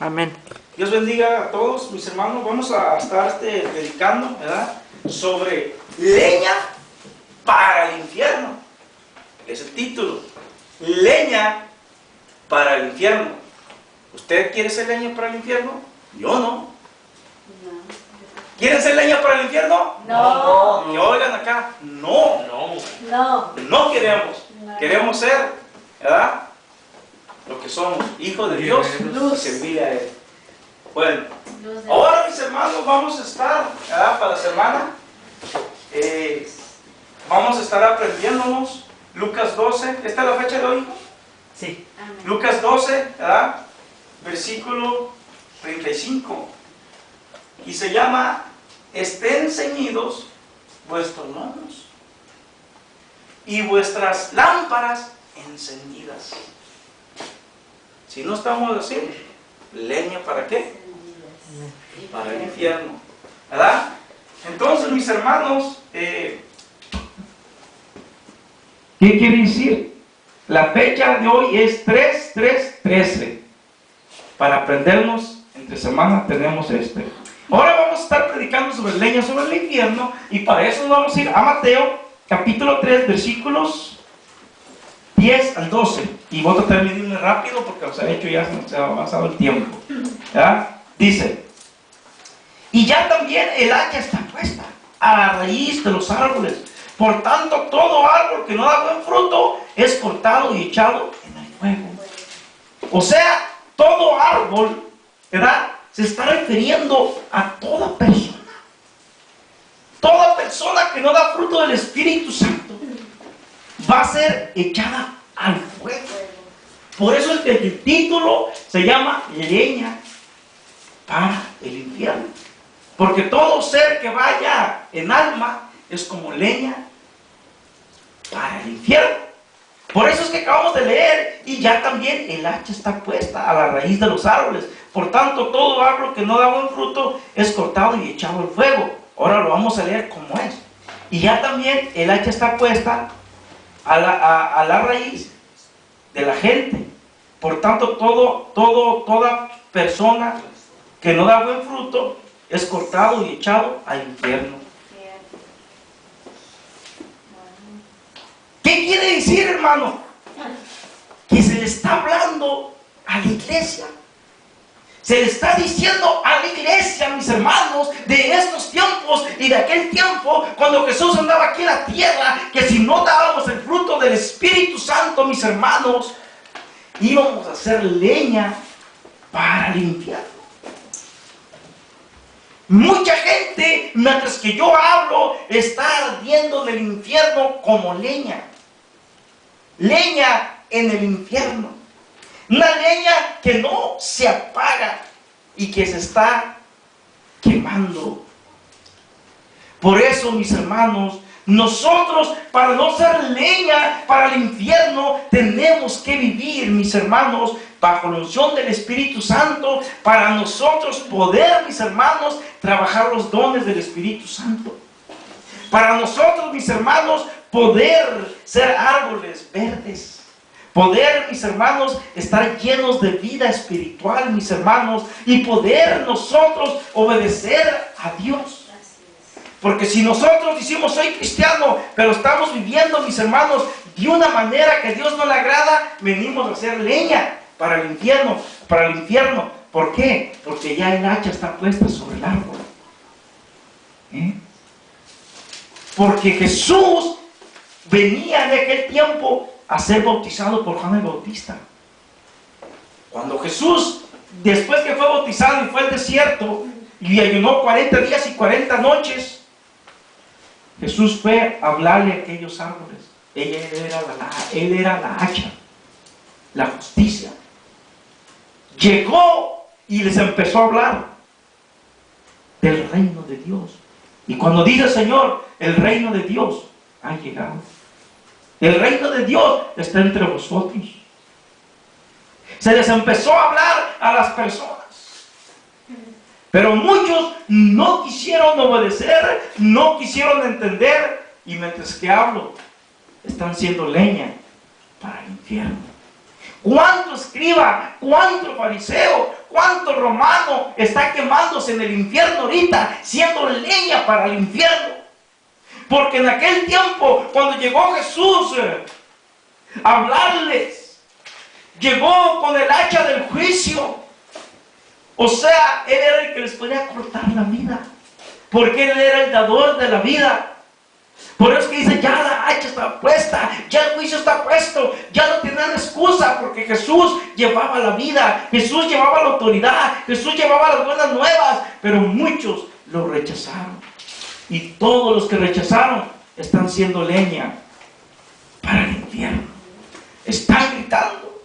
Amén. Dios bendiga a todos mis hermanos. Vamos a estar predicando, ¿verdad?, sobre leña para el infierno. Es el título. Leña para el infierno. ¿Usted quiere ser leña para el infierno? Yo no. ¿Quieren ser leña para el infierno? No. Y oigan acá, no. No queremos. Queremos ser, ¿verdad?, lo que somos, hijos de Dios, y servirle a Él. Bueno, ahora mis hermanos, vamos a estar, ¿verdad?, para la semana, vamos a estar aprendiéndonos Lucas 12. ¿Esta es la fecha de hoy? Sí. Lucas 12, ¿verdad?, versículo 35. Y se llama: estén ceñidos vuestros lomos y vuestras lámparas encendidas. Si no estamos así, leña para qué? Para el infierno, ¿verdad? Entonces, mis hermanos, ¿qué quiere decir? La fecha de hoy es 3-3-13. Para aprendernos entre semana tenemos Ahora vamos a estar predicando sobre leña, sobre el infierno, y para eso nos vamos a ir a Mateo, capítulo 3, versículos 10 al 12. Y voy a tratar de medirme rápido porque os he hecho ya se ha avanzado el tiempo. ¿Ya? Dice: y ya también el hacha está puesta a la raíz de los árboles. Por tanto, todo árbol que no da buen fruto es cortado y echado en el fuego. O sea, todo árbol, ¿verdad?, se está refiriendo a toda persona. Toda persona que no da fruto del Espíritu Santo va a ser echada al fuego. Por eso es que el título se llama leña para el infierno. Porque todo ser que vaya en alma es como leña para el infierno. Por eso es que acabamos de leer: y ya también el hacha está puesta a la raíz de los árboles. Por tanto, todo árbol que no da buen fruto es cortado y echado al fuego. Ahora lo vamos a leer como es. Y ya también el hacha está puesta a la raíz de la gente. Por tanto, toda persona que no da buen fruto es cortado y echado al infierno. ¿Qué quiere decir, hermano? Que se le está hablando a la iglesia. Se le está diciendo a la iglesia, mis hermanos, de estos tiempos y de aquel tiempo, cuando Jesús andaba aquí en la tierra, que si no dábamos el fruto del Espíritu Santo, mis hermanos, íbamos a hacer leña para el infierno. Mucha gente, mientras que yo hablo, está ardiendo en el infierno como leña. Leña en el infierno. Una leña que no se apaga y que se está quemando. Por eso, mis hermanos, nosotros, para no ser leña para el infierno, tenemos que vivir, mis hermanos, bajo la unción del Espíritu Santo, para nosotros poder, mis hermanos, trabajar los dones del Espíritu Santo. Para nosotros, mis hermanos, poder ser árboles verdes. Poder, mis hermanos, estar llenos de vida espiritual, mis hermanos, y poder nosotros obedecer a Dios. Porque si nosotros decimos soy cristiano, pero estamos viviendo, mis hermanos, de una manera que a Dios no le agrada, venimos a hacer leña para el infierno, ¿Por qué? Porque ya el hacha está puesta sobre el árbol. Porque Jesús venía en aquel tiempo a ser bautizado por Juan el Bautista. Cuando Jesús, después que fue bautizado y fue al desierto y ayunó 40 días y 40 noches, Jesús fue a hablarle a aquellos árboles. Él era la hacha, la justicia. Llegó y les empezó a hablar del reino de Dios. Y cuando dice el Señor, el reino de Dios ha llegado. El reino de Dios está entre vosotros. Se les empezó a hablar a las personas. Pero muchos no quisieron obedecer, no quisieron entender. Y mientras que hablo, están siendo leña para el infierno. ¿Cuánto escriba, cuánto fariseo, cuánto romano está quemándose en el infierno ahorita, siendo leña para el infierno. Porque en aquel tiempo, cuando llegó Jesús a hablarles, llegó con el hacha del juicio. O sea, Él era el que les podía cortar la vida, porque Él era el dador de la vida. Por eso que dice, ya la hacha está puesta, ya el juicio está puesto, ya no tienen excusa, porque Jesús llevaba la vida, Jesús llevaba la autoridad, Jesús llevaba las buenas nuevas, pero muchos lo rechazaron. Y todos los que rechazaron están siendo leña para el infierno. Están gritando,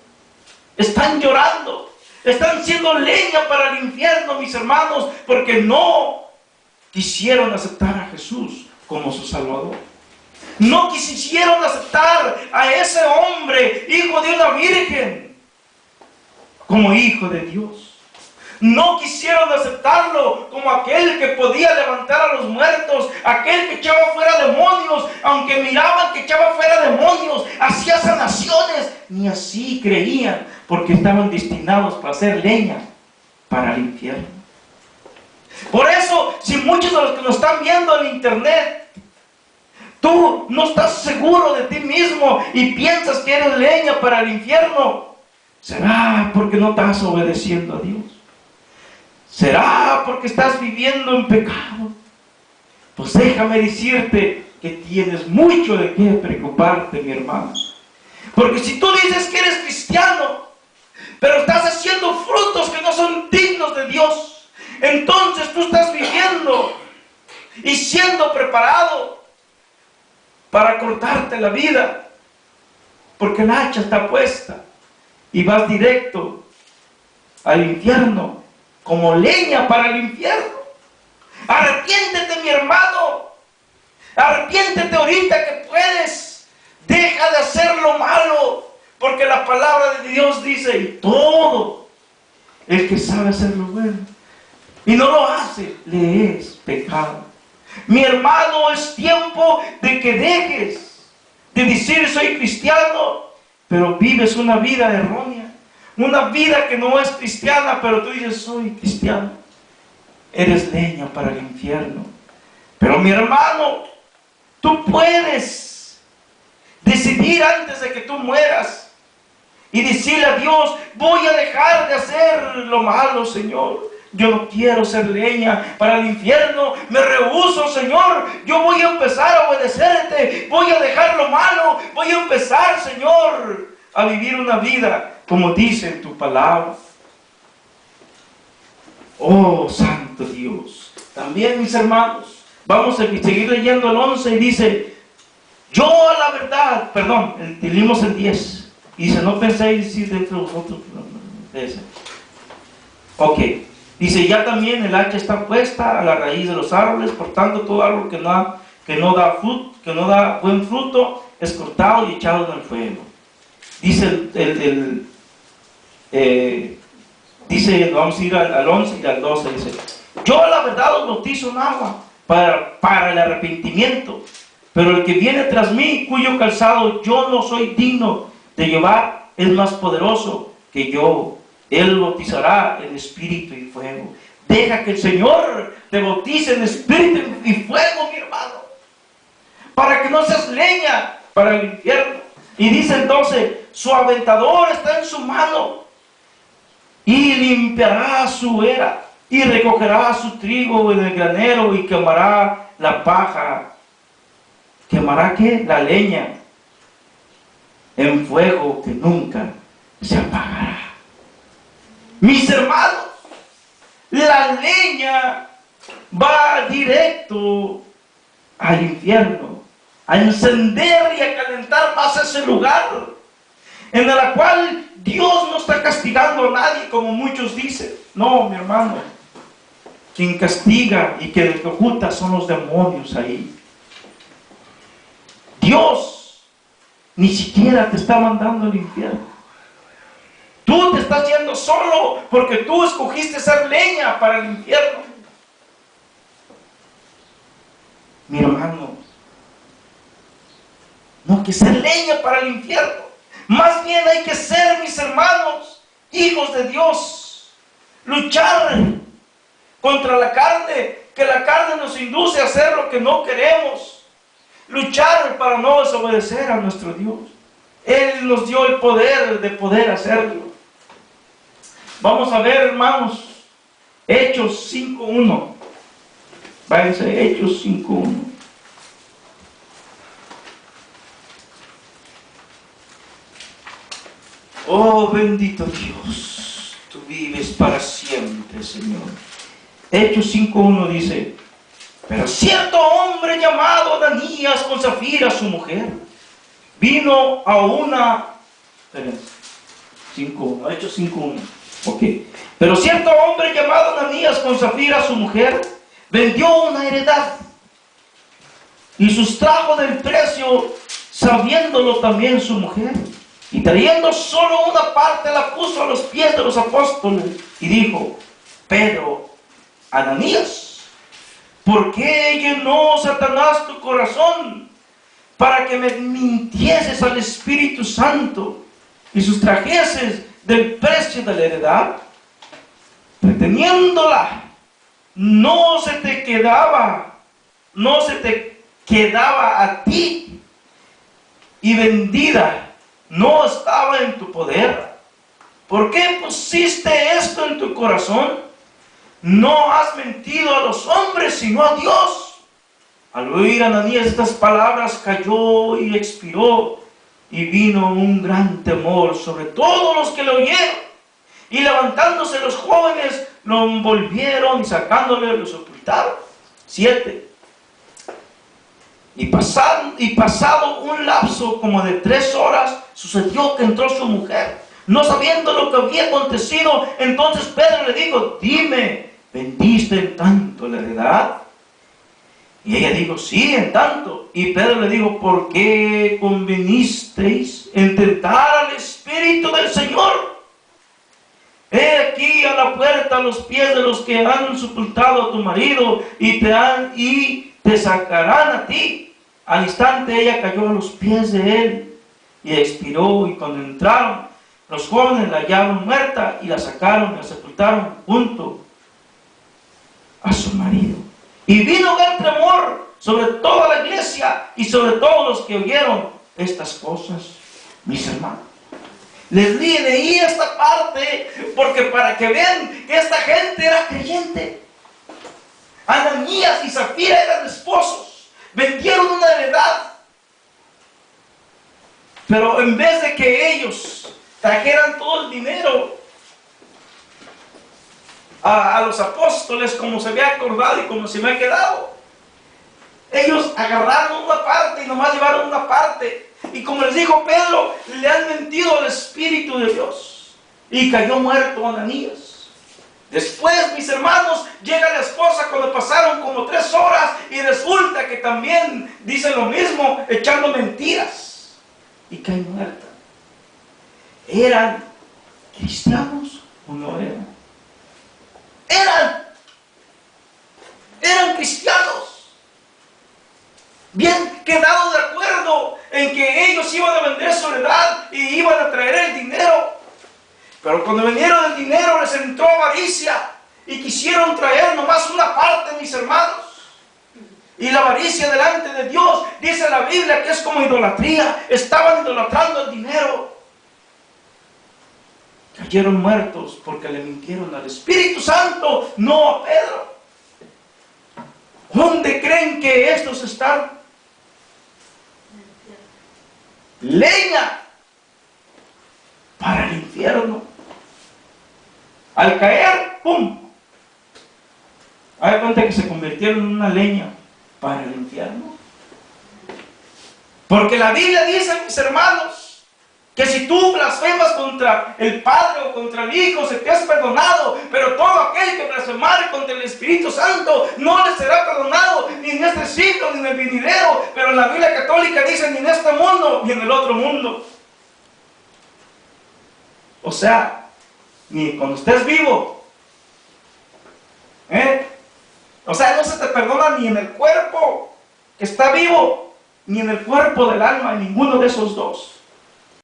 están llorando, están siendo leña para el infierno, mis hermanos, porque no quisieron aceptar a Jesús como su Salvador. No quisieron aceptar a ese hombre, hijo de una virgen, como hijo de Dios. No quisieron aceptarlo como aquel que podía levantar a los muertos, aquel que echaba fuera demonios, aunque miraban que echaba fuera demonios, hacía sanaciones, ni así creían, porque estaban destinados para ser leña para el infierno. Por eso, si muchos de los que nos están viendo en internet, tú no estás seguro de ti mismo y piensas que eres leña para el infierno, ¿será porque no estás obedeciendo a Dios? ¿Será porque estás viviendo en pecado? Pues déjame decirte que tienes mucho de qué preocuparte, mi hermano. Porque si tú dices que eres cristiano, pero estás haciendo frutos que no son dignos de Dios, entonces tú estás viviendo y siendo preparado para cortarte la vida, porque el hacha está puesta y vas directo al infierno, como leña para el infierno. Arrepiéntete, mi hermano, arrepiéntete ahorita que puedes. Deja de hacer lo malo, porque la palabra de Dios dice, y todo el que sabe hacer lo bueno y no lo hace, le es pecado. Mi hermano, es tiempo de que dejes de decir soy cristiano, pero vives una vida errónea, una vida que no es cristiana, pero tú dices soy cristiano. Eres leña para el infierno. Pero mi hermano, tú puedes decidir antes de que tú mueras y decirle a Dios, voy a dejar de hacer lo malo, Señor. Yo no quiero ser leña para el infierno, me rehúso, Señor. Yo voy a empezar a obedecerte, voy a dejar lo malo, voy a empezar, Señor, a vivir una vida como dice en tu palabra. Oh, santo Dios. También, mis hermanos, vamos a seguir leyendo el 11 y dice, yo a la verdad, perdón, leímos el 10. Y dice, no penséis decir dentro de vosotros. Ok. Dice, ya también el hacha está puesta a la raíz de los árboles, por tanto todo árbol que no da buen fruto es cortado y echado en el fuego. Dice dice, vamos a ir al 11 y al 12, dice, yo la verdad os bautizo en agua para el arrepentimiento, pero el que viene tras mí, cuyo calzado yo no soy digno de llevar, es más poderoso que yo. Él bautizará en espíritu y fuego. Deja que el Señor te bautice en espíritu y fuego, mi hermano, para que no seas leña para el infierno. Y dice entonces, su aventador está en su mano y limpiará su era y recogerá su trigo en el granero y quemará la paja. ¿Quemará qué? La leña en fuego que nunca se apagará. Mis hermanos, la leña va directo al infierno, a encender y a calentar más ese lugar, en el cual Dios no está castigando a nadie como muchos dicen. No, mi hermano, quien castiga y que ejecuta son los demonios ahí. Dios ni siquiera te está mandando al infierno. Tú te estás yendo solo porque tú escogiste ser leña para el infierno. Mi hermano, no hay que ser leña para el infierno. Más bien hay que ser, mis hermanos, hijos de Dios. luchar contra la carne, que la carne nos induce a hacer lo que no queremos, luchar para no desobedecer a nuestro Dios. Él nos dio el poder de poder hacerlo. Vamos a ver, hermanos, Hechos 5:1. Váyanse, Hechos 5:1. Oh, bendito Dios, tú vives para siempre, Señor. Hechos 5:1 dice: pero cierto hombre llamado Ananías, con Zafira, su mujer, vino a una... Espérense, 5:1, Hechos 5:1. Ok. Pero cierto hombre llamado Ananías, con Zafira, su mujer, vendió una heredad y sustrajo del precio, sabiéndolo también su mujer. Y trayendo solo una parte, la puso a los pies de los apóstoles y dijo: Pedro, Ananías, ¿por qué llenó Satanás tu corazón para que me mintieses al Espíritu Santo y sustrajeses del precio de la heredad? Reteniéndola, no se te quedaba a ti, y vendida no estaba en tu poder. ¿Por qué pusiste esto en tu corazón? No has mentido a los hombres, sino a Dios. Al oír Ananías estas palabras, cayó y expiró, y vino un gran temor sobre todos los que le oyeron. Y levantándose los jóvenes, lo envolvieron y sacándole lo sepultaron. 7. Y pasado un lapso como de 3 horas, sucedió que entró su mujer, no sabiendo lo que había acontecido. Entonces Pedro le dijo: dime, ¿vendiste en tanto la heredad? Y ella dijo: sí, en tanto. Y Pedro le dijo: ¿por qué convenisteis en tentar al Espíritu del Señor? He aquí a la puerta, a los pies de los que han sepultado a tu marido, y te sacarán a ti. Al instante ella cayó a los pies de él y expiró. Y cuando entraron, los jóvenes la hallaron muerta y la sacaron y la sepultaron junto a su marido. Y vino gran temor sobre toda la iglesia y sobre todos los que oyeron estas cosas. Mis hermanos, les leí esta parte porque para que vean que esta gente era creyente. Ananías y Zafira eran esposos, vendieron una heredad, pero en vez de que ellos trajeran todo el dinero a los apóstoles como se había acordado y como se me ha quedado, ellos agarraron una parte y nomás llevaron una parte. Y como les dijo Pedro, le han mentido al Espíritu de Dios y cayó muerto Ananías. Después, mis hermanos, llega la esposa cuando pasaron como 3 horas y resulta que también dice lo mismo, echando mentiras, y cae muerta. ¿Eran cristianos o no eran? Eran cristianos, bien quedado de acuerdo en que ellos iban a vender su heredad y iban a traer el dinero. Pero cuando vinieron el dinero les entró avaricia y quisieron traer nomás una parte, mis hermanos. Y la avaricia delante de Dios, dice la Biblia, que es como idolatría. Estaban idolatrando el dinero. Cayeron muertos porque le mintieron al Espíritu Santo, no a Pedro. ¿Dónde creen que estos están? Leña para el infierno. Al caer, ¡pum! Hay cuenta que se convirtieron en una leña para el infierno. Porque la Biblia dice, mis hermanos, que si tú blasfemas contra el Padre o contra el Hijo, se te has perdonado, pero todo aquel que blasfemare contra el Espíritu Santo no le será perdonado, ni en este siglo, ni en el venidero. Pero en la Biblia católica dice, ni en este mundo, ni en el otro mundo. O sea, ni cuando estés vivo, o sea, no se te perdona ni en el cuerpo que está vivo, ni en el cuerpo del alma, en ninguno de esos dos.